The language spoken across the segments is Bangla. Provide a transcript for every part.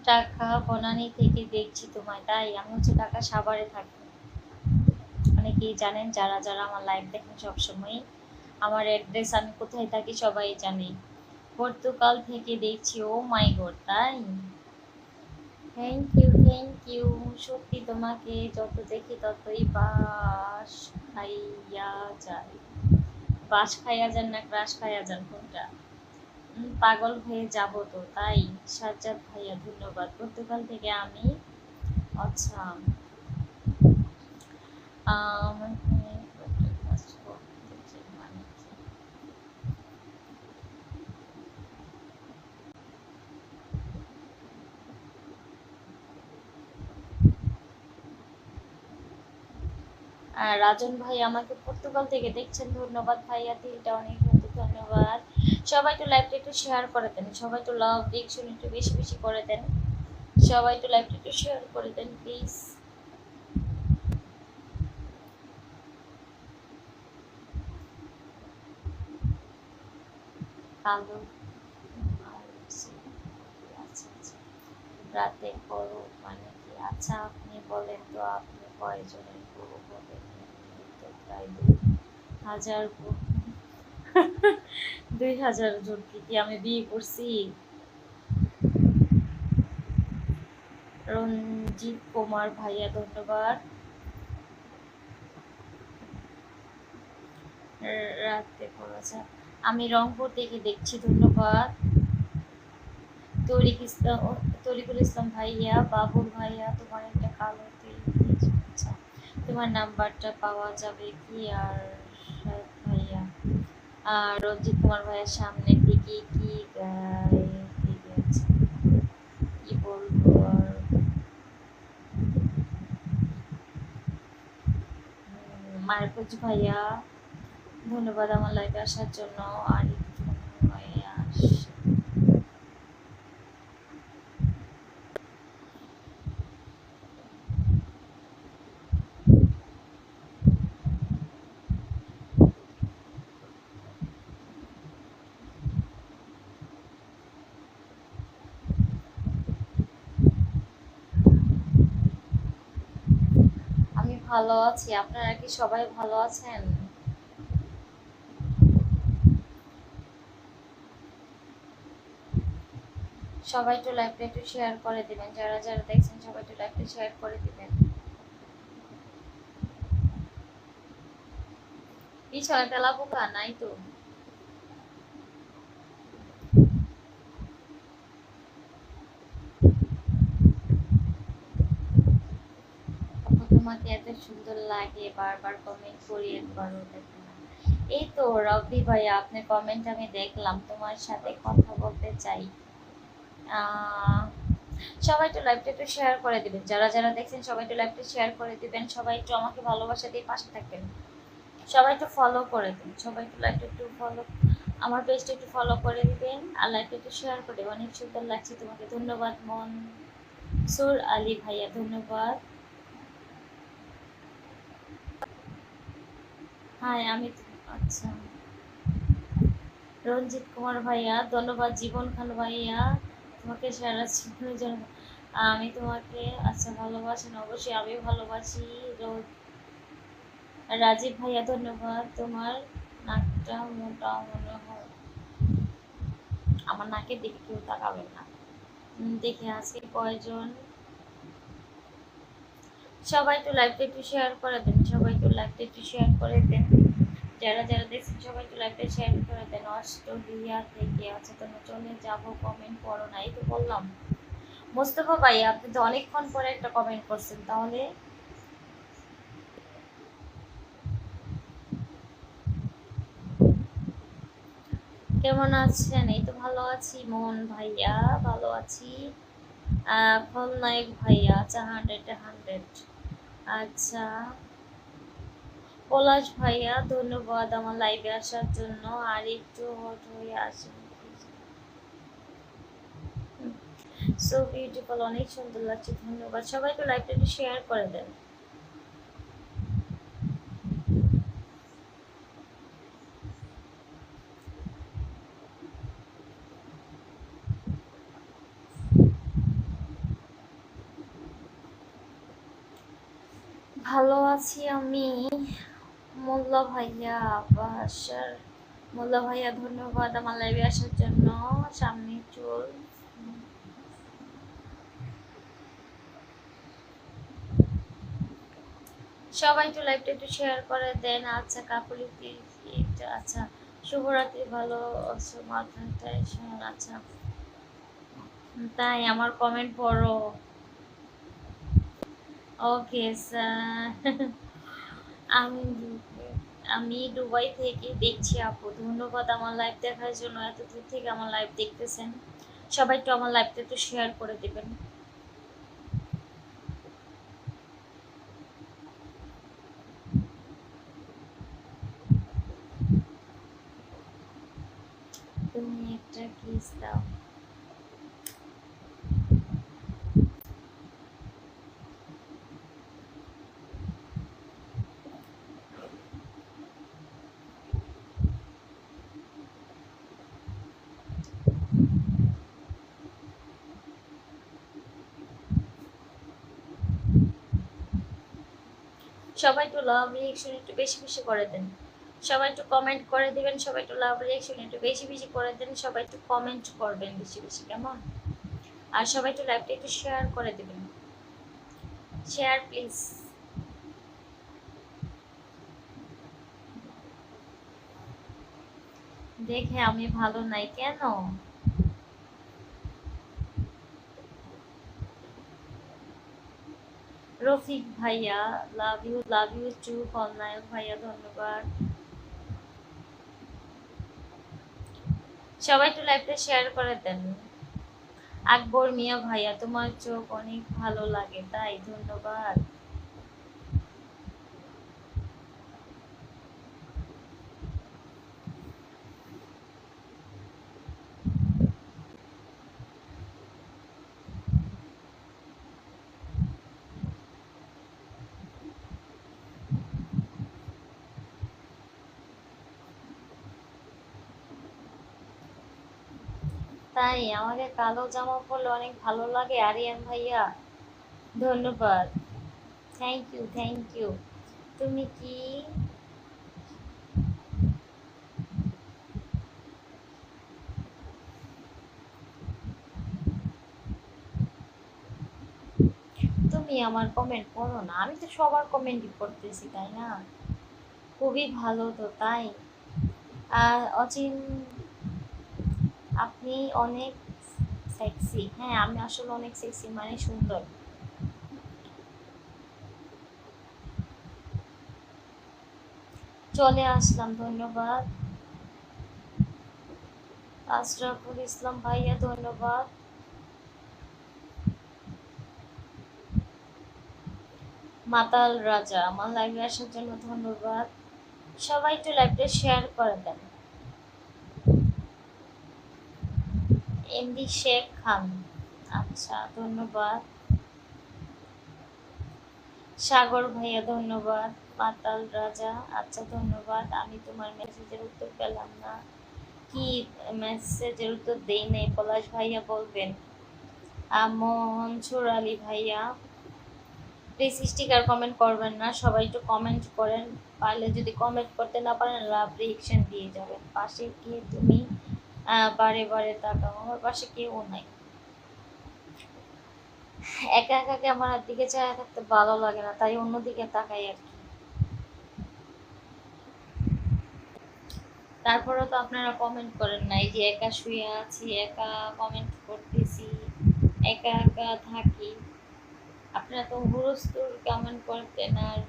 ঢাকা বনানী থেকে দেখছি তোমায়। তাই আমি ঢাকা সাভারে থাকি। অনেকেই জানেন, যারা যারা আমার লাইভ দেখেন সবসময় আমার অ্যাড্রেস, আমি কোথায় থাকি সবাই জানে। পর্তুগাল থেকে দেখছি। ও মাই গড, তাই? Thank you, thank you. সত্যি তোমাকে যত দেখি ততই বাস খাইয়া যায়। বাস খাইয়া যান না ক্রাশ খাইয়া যান, কোনটা? পাগল হয়ে যাব তো, তাই? সাজ্জাদ ভাইয়া ধন্যবাদ। পর্তুগাল থেকে আমি। আচ্ছা। আমার রাজন ভাই আমাকে পর্তুগাল থেকে দেখছেন, ধন্যবাদ ভাইয়া। তিনটা অনেক ধন্যবাদ। সবাই তো লাইভটা একটু শেয়ার করে দেন, সবাই তো লাভ দেখছেন, একটু বেশি বেশি করে দেন। সবাই তো লাইভটা একটু শেয়ার করে দেন প্লিজ। কালো আচ্ছা আচ্ছা, রাতে করো মানে কি? আচ্ছা আপনি বলেন তো, আপনি কয়জনের গুরু হবেন? তো প্রায় 2,000। 2,000 জনকে কি আমি বিয়ে করছি? রঞ্জিত কুমার ভাইয়া ধন্যবাদ। রাতে করেছে। আমি রংপুর থেকে দেখছি, ধন্যবাদ। তরিক ইসলাম, তরিকুল ইসলাম ভাইয়া, বাবুল ভাইয়া, তোমার একটা কালো তিল। আচ্ছা, তোমার নাম্বারটা পাওয়া যাবে কি? আর শাহেদ ভাইয়া আর রঞ্জিত কুমার ভাইয়ের সামনের দিকে কি গায়ে দিকে আছে, কি বলবো আর? মারফুজ ভাইয়া ধন্যবাদ আমার লাইভে আসার জন্য। আর একটু হয়ে আসে। আমি ভালো আছি, আপনারা কি সবাই ভালো আছেন? সবাই তো লাইভটা একটু শেয়ার করে দিবেন, যারা যারা দেখছেন সবাই তো লাইভটা শেয়ার করে দিবেন। পিছনে তেলা পোকা নাই তো? আপু তোমাকে এত সুন্দর লাগে, বারবার কমেন্ট করি, একবারও দেখো না। এই তো রবি ভাইয়া, আপনার কমেন্ট আমি দেখলাম, তোমার সাথে কথা বলতে চাই। আহ, সবাই তো লাইভটা একটু শেয়ার করে দিবেন, যারা যারা দেখছেন সবাই তো লাইভটা শেয়ার করে দিবেন। সবাই একটু আমাকে ভালোবাসা দিয়ে পাশে থাকবেন। সবাই একটু ফলো করে দিন, সবাই একটু লাইভটা একটু ফলো, আমার পেজটা একটু ফলো করে দিবেন আর লাইভটা একটু শেয়ার করে। অনেক সুন্দর লাগছে তোমাকে, ধন্যবাদ। মনসুর আলী ভাইয়া ধন্যবাদ। হ্যাঁ আমি আচ্ছা, রঞ্জিত কুমার ভাইয়া ধন্যবাদ। জীবন খান ভাইয়া তোমাকে সারা জীবনের জন্য আমি তোমাকে আচ্ছা ভালোবাসেন, অবশ্যই আমিও ভালোবাসি। রাজীব ভাইয়া ধন্যবাদ। তোমার নাকটা মোটা মনে হয়। আমার নাকের দিকে কেউ তাকাবেন না। দেখি আজকে কয়জন। সবাই তো লাইভটা একটু শেয়ার করে দেন, সবাই তো লাইভটা একটু শেয়ার করে দেন, যারা যারা দেখছেন সবাই তো লাইভটা শেয়ার করে দেন। অস্ট্রেলিয়া থেকে আছে, তো চলে যাব, কমেন্ট করো না, এই তো বললাম। মোস্তফা ভাই আপনি তো অনেকক্ষণ পরে একটা কমেন্ট করছেন, তাহলে কেমন আছেন? এই তো ভালো আছি। মন ভাইয়া ভালো আছি। খলনায়ক ভাইয়া আচ্ছা, 100-100। আচ্ছা, পলাশ ভাইয়া ধন্যবাদ আমার লাইভে আসার জন্য। আর একটু হট হয়ে আসেন। সো বিউটিফুল, অনেক সুন্দর লাগছে, ধন্যবাদ। সবাই তো লাইভটা একটু শেয়ার করে দেন। ভালো আছি আমি। মোল্লা ভাইয়া, বাসার মোল্লা ভাইয়া, ধন্যবাদ আমার লাইভে আসার জন্য। সামনে চুল, সবাই একটু লাইভটা একটু শেয়ার করে দেন। আচ্ছা কাকুলি, আচ্ছা শুভরাত্রি, ভালো আছো মাথায়। আচ্ছা তাই আমার কমেন্ট পড়ো। Okay sir. আমি আমি দুবাই থেকে দেখছি আপু, ধন্যবাদ আমার লাইভ দেখার জন্য। এত দূর থেকে আমার লাইভ দেখতেছেন, সবাই একটু আমার লাইভটা একটু শেয়ার করে দেবেন। তুমি একটা কিস দাও। সবাই একটু লাভ রিয়েকশন একটু বেশি বেশি করে দেন। সবাই একটু কমেন্ট করে দিবেন, সবাই একটু লাভ রিয়েকশন একটু বেশি বেশি করে দেন। সবাই একটু কমেন্ট করবেন বেশি বেশি, কেমন? আর সবাই একটু লাইভটা একটু শেয়ার করে দিবেন। Share please. দেখে আমি ভালো নাই কেন? রফিক ভাইয়া, লাভ ইউ টু। খলনায়ক ভাইয়া, ধন্যবাদ। সবাই একটু লাইভটা শেয়ার করে দেন। আকবর মিয়া ভাইয়া, তোমার চোখ অনেক ভালো লাগে তাই, ধন্যবাদ। তাই আমাকে কালো জামা পরলে অনেক ভালো লাগে আরিয়ান ভাইয়া, ধন্যবাদ। Thank you, thank you. তুমি কি তুমি আমার কমেন্ট পড়ো না? আমি তো সবার কমেন্টই পড়তেছি, তাই না? খুবই ভালো তো, তাই। আর অচিন, আপনি অনেক সেক্সি। হ্যাঁ আমি আসলে অনেক সেক্সি, মানে সুন্দর। চলে আসলাম, ধন্যবাদ। আশরাফুল ইসলাম ভাইয়া, ধন্যবাদ। মাতাল রাজা, আমার লাইভে আসার জন্য ধন্যবাদ। সবাই একটু লাইভটা শেয়ার করে দেন। এমডি শেখ খান, আচ্ছা ধন্যবাদ। সাগর ভাইয়া, ধন্যবাদ। মাতাল রাজা, আচ্ছা ধন্যবাদ। আমি তোমার মেসেজের উত্তর পেলাম না। কি মেসেজের উত্তর দেই নাই? পলাশ ভাইয়া বলবেন। মনসুর আলী ভাইয়া, প্লিজ স্টিকার কমেন্ট করবেন না, সবাই একটু কমেন্ট করেন। পারলে যদি কমেন্ট করতে না পারেন লাভ রিয়েকশন দিয়ে যাবেন। পাশে কে তুমি? বারে বারে তাকাও, আমার পাশে কেউ নাই। একা একাকে আমার দিকে চায় থাকতে ভালো লাগে না, তাই অন্যদিকে তাকাই আর কি। তারপরেও তো আপনারা কমেন্ট করেন না। এই যে একা শুয়ে আছি, একা কমেন্ট করতেছি, একা একা থাকি। আপনারা তো হুরস্তুর কমেন্ট করতেন আর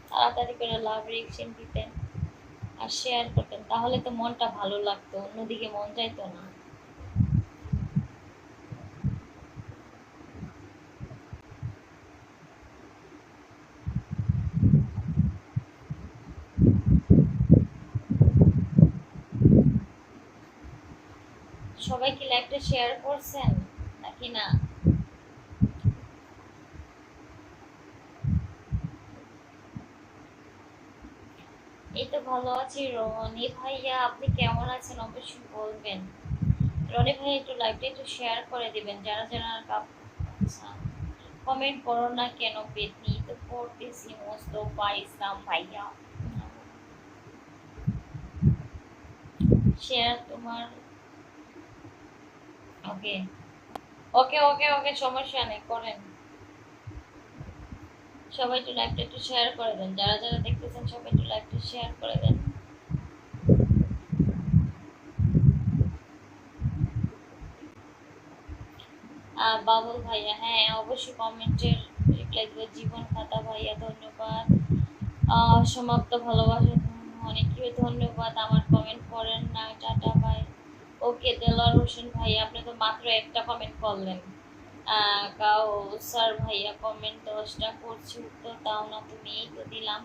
তাড়াতাড়ি করে লাভ রিয়েকশন দিতেন আর শেয়ার করতেন, তাহলে তো মনটা ভালো লাগতো, অন্যদিকে মন যাইতো না। সবাই কি লাইভটা শেয়ার করছেন নাকি না? এই তো ভালো আছি। রনি ভাইয়া, আপনি কেমন আছেন অবশ্যই বলবেন। রনি ভাই একটু লাইভটা একটু শেয়ার করে দিবেন যারা যারা আচ্ছা কমেন্ট করো না কেন পেতনি? তো পড়তেছি মোস্তফা ইসলাম ভাইয়া। শেয়ার তোমার। ওকে ওকে ওকে ওকে, সমস্যা নেই, করেন। সবাই একটু লাইভটা একটু শেয়ার করে দেন, যারা যারা দেখতেছেন সবাই একটু লাইভটা শেয়ার করে দেন। বাবুল ভাইয়া, হ্যাঁ অবশ্যই কমেন্টের রিপ্লাই দেবো। জীবন খাতা ভাইয়া ধন্যবাদ। সমাপ্ত ভালোবাসা অনেকই ধন্যবাদ। আমার কমেন্ট করেন না, টাটা ভাই। ওকে দেলোয়ার হোসেন ভাইয়া, আপনি তো মাত্র একটা কমেন্ট করলেন। কাউসার ভাইয়া কমেন্ট 10টা করছি, উত্তর দাও না তুমি, এই তো দিলাম।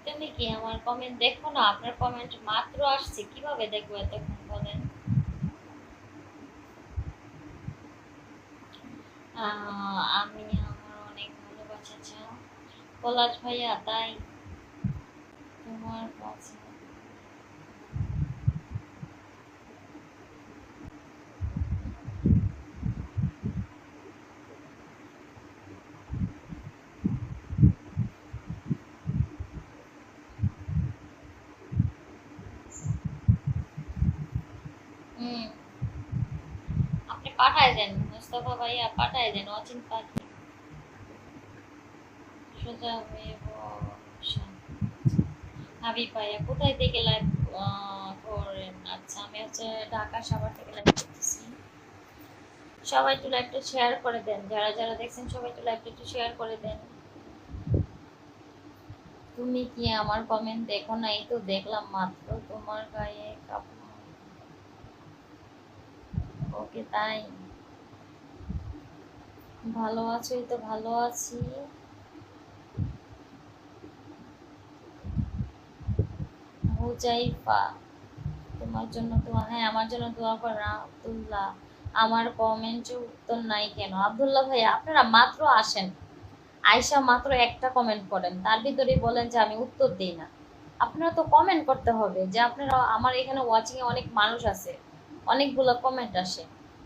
তুমি কি আমার কমেন্ট দেখো না? আপনার কমেন্ট মাত্র আসছে, কিভাবে দেখবো এতক্ষণ বলেন? আমি আমার অনেক ভালোবাসা চাও পলাশ ভাইয়া, তাই তোমার কাছে। হুম, আপনি পাঠায় দেন মুস্তফা ভাইয়া, পাঠায় দেন অচিন পাখি সোজা হয়ে বসা। হাবিব ভাইয়া কোথায় থেকে লাইভ করেন? আচ্ছা, আমি হচ্ছে ঢাকা সাভার থেকে লাইভ করতেছি। সবাই একটু লাইভটা শেয়ার করে দেন, যারা যারা দেখছেন সবাই একটু লাইভটা একটু শেয়ার করে দেন। তুমি কি আমার কমেন্ট দেখো না? এই তো দেখলাম মাত্র, তোমার গায়ে কাপড়। ওকে, তাই ভালো আছো? এই তো ভালো আছি। হুজাইফা, তোমার জন্য দোয়া। হ্যাঁ, আমার জন্য দোয়া করেন। আব্দুল্লাহ, আমার কমেন্টে উত্তর নাই কেন? আব্দুল্লাহ ভাই, আপনারা মাত্র আসেন, আয়শা মাত্র একটা কমেন্ট করেন, তার ভিতরেই বলেন যে আমি উত্তর দিই না। আপনারা তো কমেন্ট করতে হবে, যে আপনারা আমার এখানে ওয়াচিং এ অনেক মানুষ আছে, অনেকগুলো কমেন্ট আসে,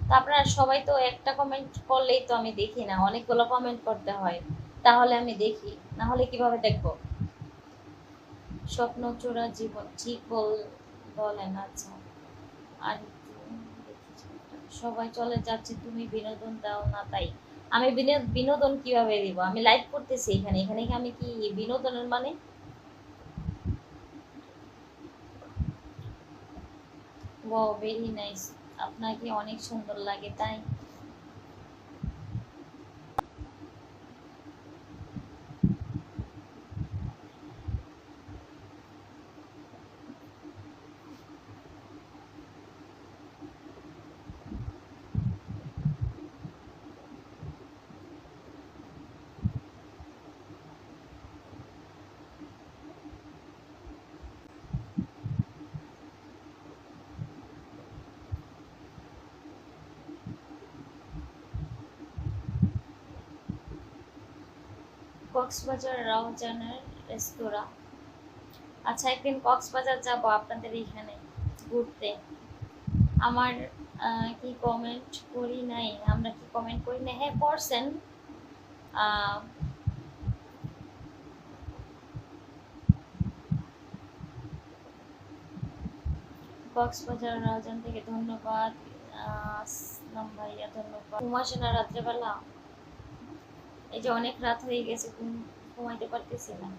তো আপনারা সবাই তো একটা কমেন্ট করলেই তো আমি দেখি না, অনেকগুলো কমেন্ট করতে হয়, তাহলে আমি দেখি, না হলে কিভাবে দেখবো? স্বপ্ন চোরা জীবন, ঠিক বলেন। আচ্ছা, আর একটু দেখি। সবাই চলে যাচ্ছে, তুমি বিনোদন দাও না, তাই আমি বিনোদন কিভাবে দিব? আমি লাইভ করতেছি এখানে, এখানে কি আমি কি বিনোদনের মানে? ওয়াও, ভেরি নাইস, আপনাকে অনেক সুন্দর লাগে, তাই কক্সবাজার রাউজানের রেস্তোরাঁ। আচ্ছা, একদিন কক্সবাজার যাব আপনাদের এখানে ঘুরতে। আমার কি কমেন্ট করি নাই? আমরা কি কমেন্ট করি না? হ্যাঁ করছেন। আহ, কক্সবাজার রাউজান থেকে ধন্যবাদ। আসলাম ভাইয়া ধন্যবাদ। ঘুমাসে না রাত্রেবেলা? এই যে অনেক রাত হয়ে গেছে, ঘুমাইতে পারতেছি না।